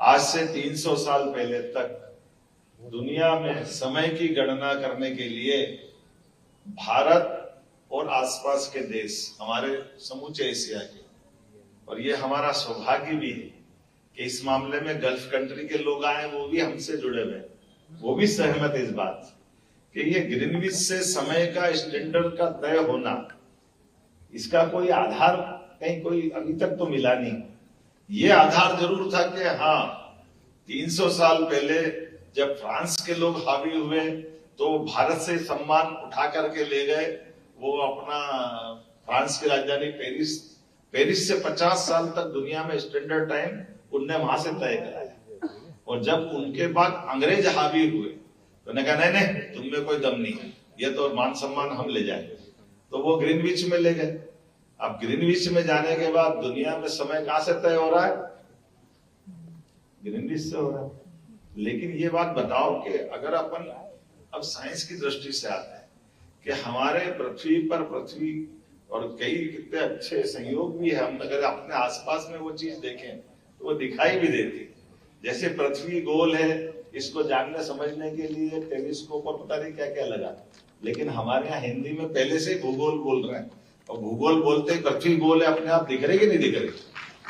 आज से 300 साल पहले तक दुनिया में समय की गणना करने के लिए भारत और आसपास के देश, हमारे समूचे एशिया के, और ये हमारा सौभाग्य भी है कि इस मामले में गल्फ कंट्री के लोग आए, वो भी हमसे जुड़े हुए, वो भी सहमत है इस बात कि ये ग्रीनविच से समय का स्टैंडर्ड का तय होना, इसका कोई आधार कहीं कोई अभी तक तो मिला नहीं। ये आधार जरूर था कि हाँ 300 साल पहले जब फ्रांस के लोग हावी हुए तो भारत से सम्मान उठा करके ले गए, वो अपना फ्रांस की राजधानी पेरिस से 50 साल तक दुनिया में स्टैंडर्ड टाइम उनने वहां से तय कराया। और जब उनके बाद अंग्रेज हावी हुए तो उन्होंने कहा नहीं नहीं, तुम में कोई दम नहीं है, ये तो मान सम्मान हम ले जाएंगे, तो वो ग्रीनविच में ले गए। अब ग्रीनविच में जाने के बाद दुनिया में समय कहां से तय हो रहा है? ग्रीनविच से हो रहा है। लेकिन ये बात बताओ कि अगर अपन अब साइंस की दृष्टि से आते हैं कि हमारे पृथ्वी और कई कितने अच्छे संयोग भी है, हम अगर अपने आसपास में वो चीज देखें तो वो दिखाई भी देती। जैसे पृथ्वी गोल है, इसको जानने समझने के लिए टेलीस्कोप और पता नहीं क्या क्या लगा, लेकिन हमारे यहाँ हिंदी में पहले से भूगोल बोल रहे हैं, और भूगोल बोलते ही पृथ्वी गोल है अपने आप दिख रही कि नहीं दिख रही?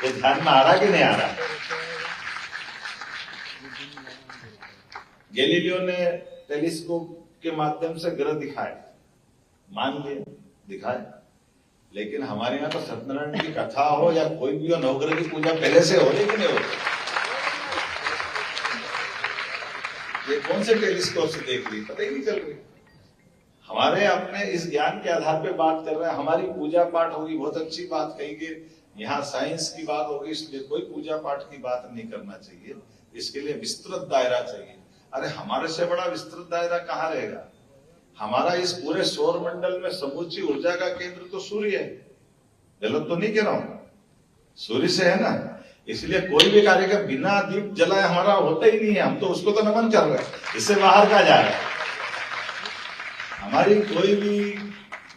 ये ध्यान में आ रहा कि नहीं आ रहा? गैलीलियो ने टेलीस्कोप के माध्यम से ग्रह दिखाए, मान लिए दिखाए, लेकिन हमारे यहाँ तो सत्यनारायण की कथा हो या कोई भी हो, नवग्रह की पूजा पहले से हो रही कि नहीं होती? ये कौन से टेलीस्कोप से देख रही, पता ही नहीं चल रही। हमारे अपने इस ज्ञान के आधार पे बात कर रहे हैं, हमारी पूजा पाठ होगी, बहुत अच्छी बात कहेंगे, यहाँ साइंस की बात होगी, इसलिए कोई पूजा पाठ की बात नहीं करना चाहिए, इसके लिए विस्तृत दायरा चाहिए। अरे हमारे से बड़ा विस्तृत दायरा कहाँ रहेगा? हमारा इस पूरे सौर मंडल में समूची ऊर्जा का केंद्र तो सूर्य है, गलत तो नहीं कह रहा हूं, सूर्य से है ना। इसलिए कोई भी कार्यक्रम बिना दीप जलाए हमारा होता ही नहीं है, हम तो उसको तो नमन कर रहे हैं, इससे बाहर कहा जा रहा है। हमारी कोई भी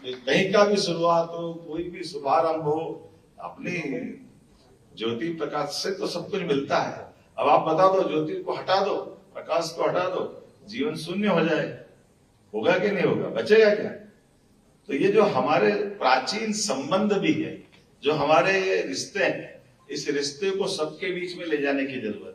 कहीं का भी शुरुआत हो, कोई भी शुभारंभ हो, अपनी ज्योति प्रकाश से तो सब कुछ मिलता है। अब आप बता दो, ज्योति को हटा दो, प्रकाश को हटा दो, जीवन शून्य हो जाए, होगा कि नहीं होगा? बचेगा क्या? तो ये जो हमारे प्राचीन संबंध भी है, जो हमारे रिश्ते हैं, इस रिश्ते को सबके बीच में ले जाने की जरूरत है।